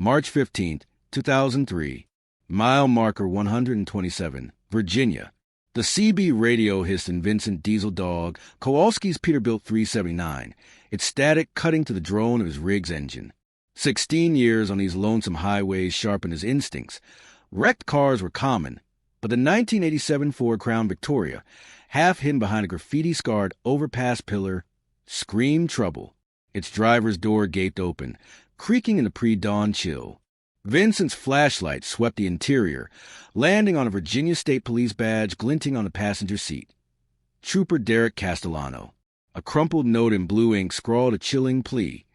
March 15, 2003. Mile marker 127, Virginia. The CB radio hissed in Vincent diesel dog, Kowalski's Peterbilt 379, its static cutting to the drone of his rig's engine. 16 years on these lonesome highways sharpened his instincts. Wrecked cars were common, but the 1987 Ford Crown Victoria, half hidden behind a graffiti-scarred overpass pillar, screamed trouble. Its driver's door gaped open, creaking in the pre-dawn chill. Vincent's flashlight swept the interior, landing on a Virginia State Police badge glinting on the passenger seat. Trooper Derek Castellano. A crumpled note in blue ink scrawled a chilling plea.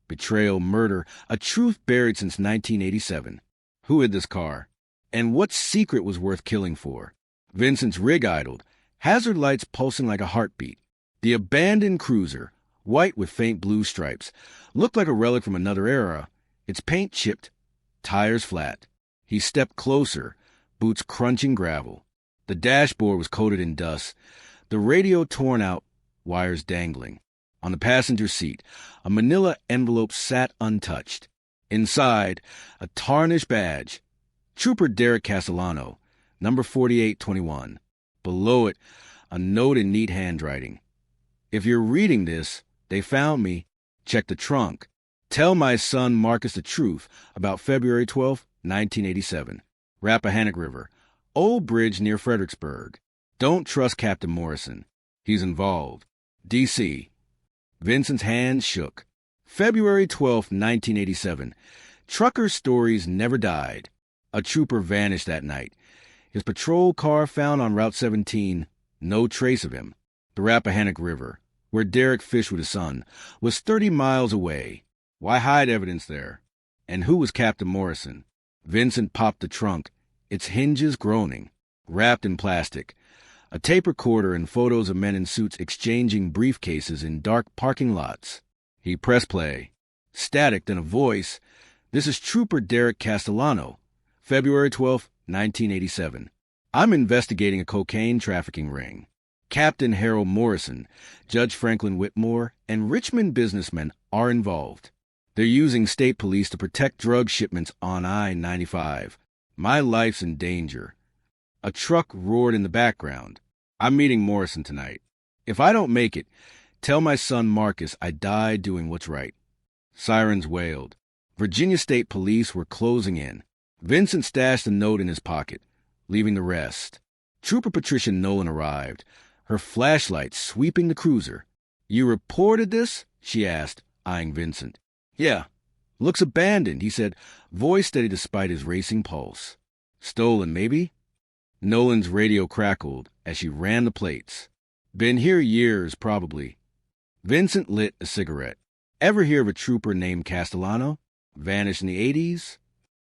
Betrayal, murder, a truth buried since 1987. Who hid this car? And what secret was worth killing for? Vincent's rig idled, hazard lights pulsing like a heartbeat. The abandoned cruiser, white with faint blue stripes, looked like a relic from another era, its paint chipped, tires flat. He stepped closer, boots crunching gravel. The dashboard was coated in dust, the radio torn out, wires dangling. On the passenger seat, a manila envelope sat untouched. Inside, a tarnished badge. Trooper Derek Castellano, number 4821. Below it, a note in neat handwriting. If you're reading this, they found me. Check the trunk. Tell my son Marcus the truth about February 12, 1987. Rappahannock River. Old bridge near Fredericksburg. Don't trust Captain Morrison. He's involved. D.C. Vincent's hands shook. February 12, 1987. Trucker stories never died. A trooper vanished that night. His patrol car found on Route 17. No trace of him. The Rappahannock River, where Derek fished with his son, was 30 miles away. Why hide evidence there? And who was Captain Morrison? Vincent popped the trunk, its hinges groaning. Wrapped in plastic. A tape recorder and photos of men in suits exchanging briefcases in dark parking lots. He pressed play. Static, then a voice. This is Trooper Derek Castellano. February 12, 1987. I'm investigating a cocaine trafficking ring. Captain Harold Morrison, Judge Franklin Whitmore, and Richmond businessmen are involved. They're using state police to protect drug shipments on I-95. My life's in danger. A truck roared in the background. I'm meeting Morrison tonight. If I don't make it, tell my son Marcus I died doing what's right. Sirens wailed. Virginia State Police were closing in. Vincent stashed the note in his pocket, leaving the rest. Trooper Patricia Nolan arrived, her flashlight sweeping the cruiser. You reported this? She asked, eyeing Vincent. Yeah. Looks abandoned, he said, voice steady despite his racing pulse. Stolen, maybe? Nolan's radio crackled as she ran the plates. Been here years, probably. Vincent lit a cigarette. Ever hear of a trooper named Castellano? Vanished in the 80s?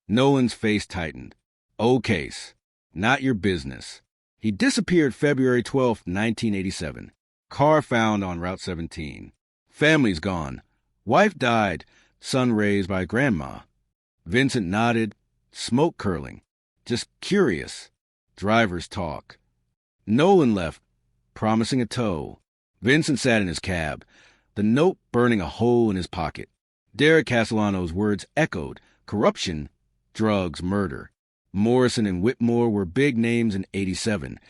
Nolan's face tightened. Old case. Not your business. He disappeared February 12, 1987. Car found on Route 17. Family's gone. Wife died, son raised by grandma. Vincent nodded, smoke curling. Just curious. Driver's talk. Nolan left, promising a tow. Vincent sat in his cab, the note burning a hole in his pocket. Derek Castellano's words echoed. Corruption, drugs, murder. Morrison and Whitmore were big names in 87.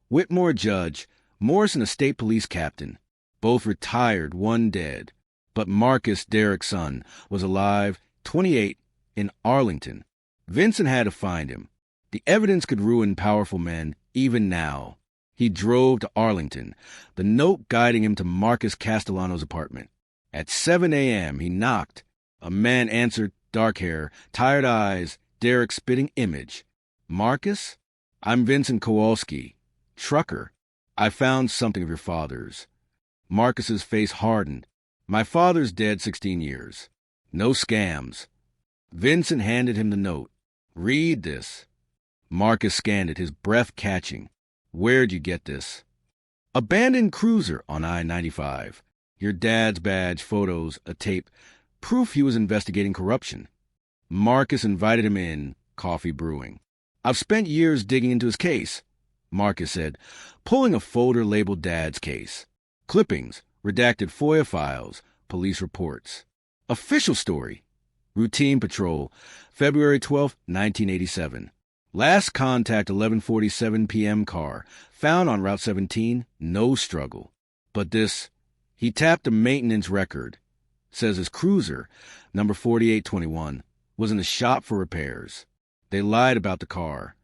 Whitmore judge, Morrison a state police captain. Both retired, one dead. But Marcus, Derek's son, was alive, 28, in Arlington. Vincent had to find him. The evidence could ruin powerful men, even now. He drove to Arlington, the note guiding him to Marcus Castellano's apartment. At 7 a.m., he knocked. A man answered, dark hair, tired eyes, Derek's spitting image. Marcus? I'm Vincent Kowalski. Trucker. I found something of your father's. Marcus's face hardened. My father's dead 16 years. No scams. Vincent handed him the note. Read this. Marcus scanned it, his breath catching. Where'd you get this? Abandoned cruiser on I-95. Your dad's badge, photos, a tape. Proof he was investigating corruption. Marcus invited him in, coffee brewing. I've spent years digging into his case, Marcus said, pulling a folder labeled Dad's case. Clippings, redacted FOIA files, police reports. Official story. Routine patrol, February 12, 1987. Last contact 11:47 p.m. car, found on Route 17, no struggle. But this, he tapped a maintenance record. Says his cruiser, number 4821, was in the shop for repairs. They lied about the car.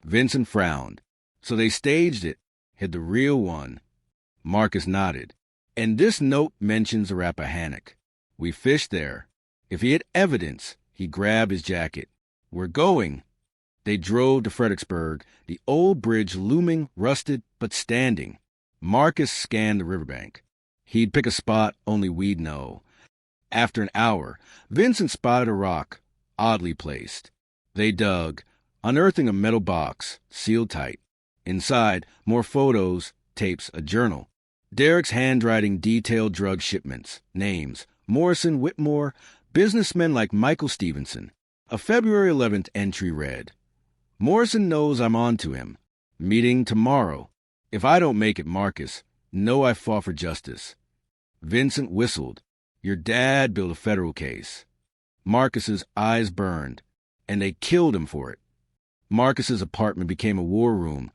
Vincent frowned. So they staged it, hid the real one. Marcus nodded. And this note mentions a Rappahannock. We fished there. If he had evidence, he grabbed his jacket. We're going. They drove to Fredericksburg, the old bridge looming, rusted, but standing. Marcus scanned the riverbank. He'd pick a spot only we'd know. After an hour, Vincent spotted a rock, oddly placed. They dug, unearthing a metal box, sealed tight. Inside, more photos, tapes, a journal. Derek's handwriting detailed drug shipments, names, Morrison, Whitmore, businessmen like Michael Stevenson. A February 11th entry read, Morrison knows I'm on to him. Meeting tomorrow. If I don't make it, Marcus, know I fought for justice. Vincent whistled. Your dad built a federal case. Marcus's eyes burned, and they killed him for it. Marcus's apartment became a war room,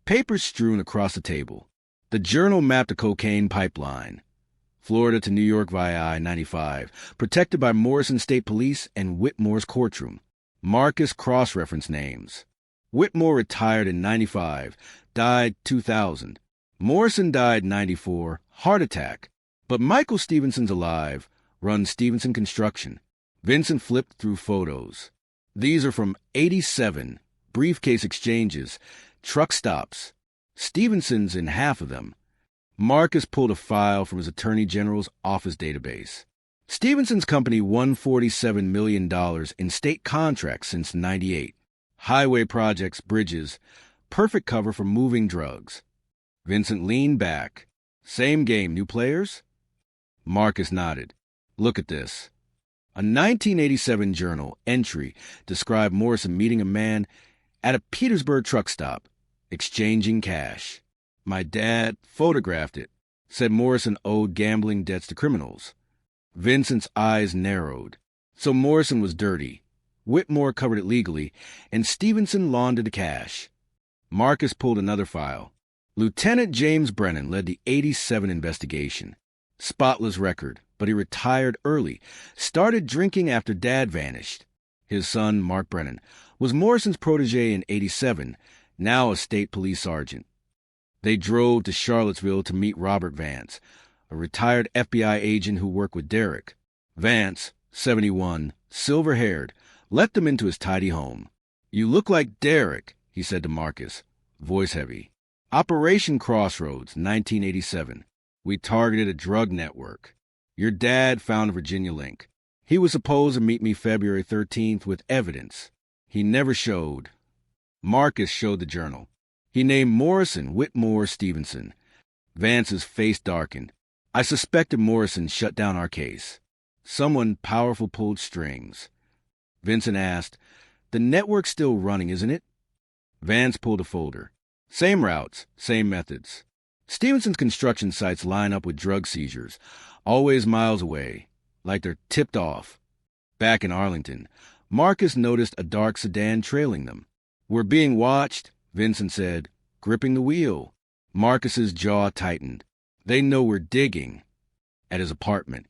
papers strewn across the table. The journal mapped a cocaine pipeline. Florida to New York via I-95, protected by Morrison State Police and Whitmore's courtroom. Marcus cross-referenced names. Whitmore retired in 95, died 2000. Morrison died 94, heart attack. But Michael Stevenson's alive, runs Stevenson Construction. Vincent flipped through photos. These are from 87, briefcase exchanges, truck stops. Stevenson's in half of them. Marcus pulled a file from his Attorney General's office database. Stevenson's company won $47 million in state contracts since '98. Highway projects, bridges, perfect cover for moving drugs. Vincent leaned back. Same game, new players? Marcus nodded. Look at this. A 1987 journal entry described Morrison meeting a man at a Petersburg truck stop, exchanging cash. My dad photographed it, said Morrison owed gambling debts to criminals. Vincent's eyes narrowed. So Morrison was dirty. Whitmore covered it legally, and Stevenson laundered the cash. Marcus pulled another file. Lieutenant James Brennan led the '87 investigation. Spotless record, but he retired early, started drinking after Dad vanished. His son, Mark Brennan, was Morrison's protege in '87, now a state police sergeant. They drove to Charlottesville to meet Robert Vance, a retired FBI agent who worked with Derek. Vance, 71, silver-haired, let them into his tidy home. You look like Derek, he said to Marcus, voice heavy. Operation Crossroads, 1987. We targeted a drug network. Your dad found a Virginia link. He was supposed to meet me February 13th with evidence. He never showed. Marcus showed the journal. He named Morrison, Whitmore, Stevenson. Vance's face darkened. I suspected Morrison shut down our case. Someone powerful pulled strings. Vincent asked, the network's still running, isn't it? Vance pulled a folder. Same routes, same methods. Stevenson's construction sites line up with drug seizures, always miles away, like they're tipped off. Back in Arlington, Marcus noticed a dark sedan trailing them. We're being watched, Vincent said, gripping the wheel. Marcus's jaw tightened. They know we're digging. At his apartment,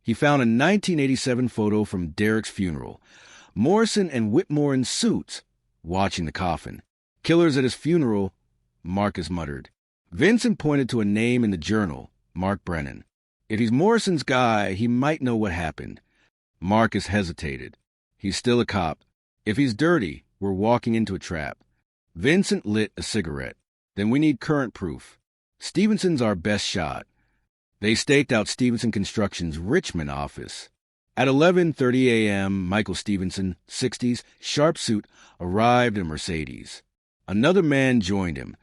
he found a 1987 photo from Derek's funeral. Morrison and Whitmore in suits, watching the coffin. Killers at his funeral, Marcus muttered. Vincent pointed to a name in the journal, Mark Brennan. If he's Morrison's guy, he might know what happened. Marcus hesitated. He's still a cop. If he's dirty, we're walking into a trap. Vincent lit a cigarette. Then we need current proof. Stevenson's our best shot. They staked out Stevenson Construction's Richmond office. At 11:30 a.m., Michael Stevenson, 60s, sharp suit, arrived in a Mercedes. Another man joined him,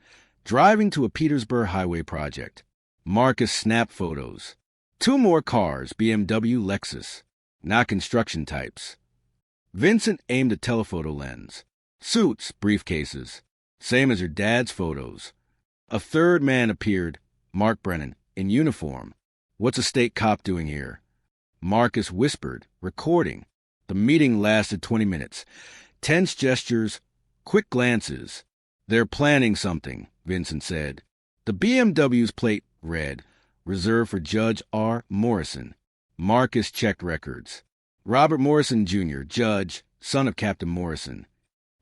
driving to a Petersburg highway project. Marcus snapped photos. Two more cars, BMW, Lexus. Not construction types. Vincent aimed a telephoto lens. Suits, briefcases. Same as your dad's photos. A third man appeared, Mark Brennan, in uniform. What's a state cop doing here? Marcus whispered, recording. The meeting lasted 20 minutes. Tense gestures, quick glances. They're planning something, Vincent said. The BMW's plate read, reserved for Judge R. Morrison. Marcus checked records. Robert Morrison, Jr., Judge, son of Captain Morrison.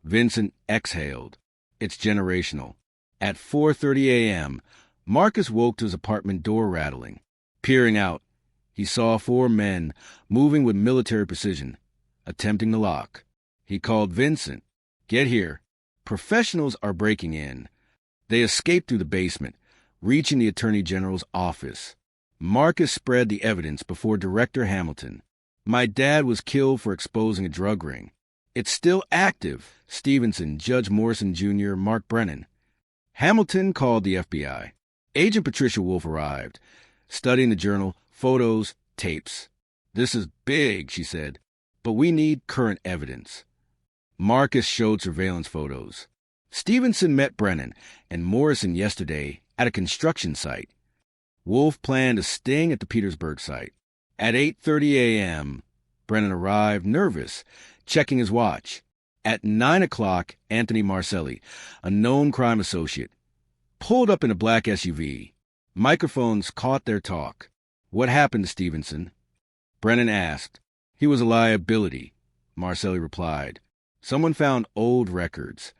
Vincent exhaled. It's generational. At 4:30 a.m., Marcus woke to his apartment door rattling. Peering out, he saw 4 men moving with military precision, attempting the lock. He called Vincent. Get here. Professionals are breaking in. They escaped through the basement, reaching the Attorney General's office. Marcus spread the evidence before Director Hamilton. My dad was killed for exposing a drug ring. It's still active. Stevenson, Judge Morrison, Jr., Mark Brennan. Hamilton called the FBI. Agent Patricia Wolf arrived, studying the journal, photos, tapes. This is big, she said, but we need current evidence. Marcus showed surveillance photos. Stevenson met Brennan and Morrison yesterday at a construction site. Wolf planned a sting at the Petersburg site. At 8:30 a.m., Brennan arrived, nervous, checking his watch. At 9 o'clock, Anthony Marcelli, a known crime associate, pulled up in a black SUV. Microphones caught their talk. What happened to Stevenson? Brennan asked. He was a liability, Marcelli replied. Someone found old records.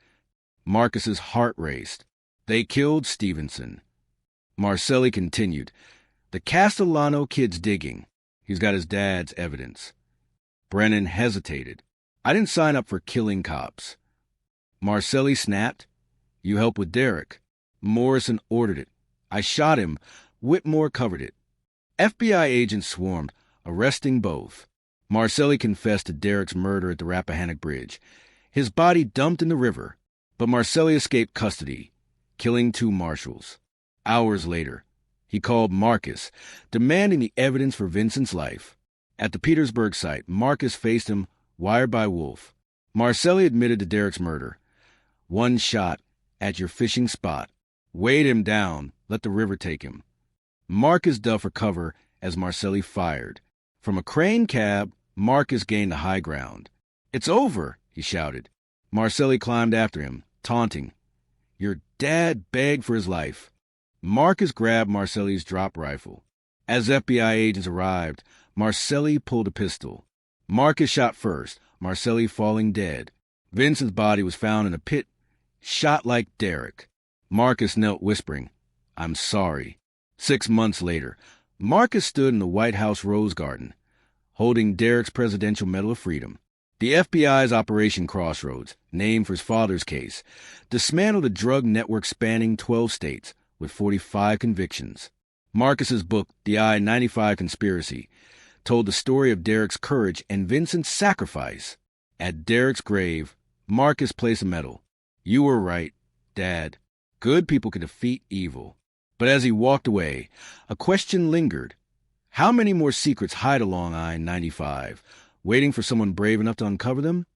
Marcus's heart raced. They killed Stevenson. Marcelli continued. The Castellano kid's digging. He's got his dad's evidence. Brennan hesitated. I didn't sign up for killing cops. Marcelli snapped. You helped with Derek. Morrison ordered it. I shot him. Whitmore covered it. FBI agents swarmed, arresting both. Marcelli confessed to Derek's murder at the Rappahannock Bridge. His body dumped in the river, but Marcelli escaped custody, killing 2 marshals. Hours later, he called Marcus, demanding the evidence for Vincent's life. At the Petersburg site, Marcus faced him, wired by Wolf. Marcelli admitted to Derek's murder. 1 shot at your fishing spot. Weighed him down, let the river take him. Marcus dove for cover as Marcelli fired. From a crane cab, Marcus gained the high ground. It's over, he shouted. Marcelli climbed after him, taunting. Your dad begged for his life. Marcus grabbed Marcelli's drop rifle. As FBI agents arrived, Marcelli pulled a pistol. Marcus shot first, Marcelli falling dead. Vincent's body was found in a pit, shot like Derek. Marcus knelt whispering, I'm sorry. 6 months later, Marcus stood in the White House Rose Garden, holding Derek's Presidential Medal of Freedom. The FBI's Operation Crossroads, named for his father's case, dismantled a drug network spanning 12 states with 45 convictions. Marcus's book, The I-95 Conspiracy, told the story of Derek's courage and Vincent's sacrifice. At Derek's grave, Marcus placed a medal. You were right, Dad. Good people can defeat evil. But as he walked away, a question lingered. How many more secrets hide along I-95, waiting for someone brave enough to uncover them?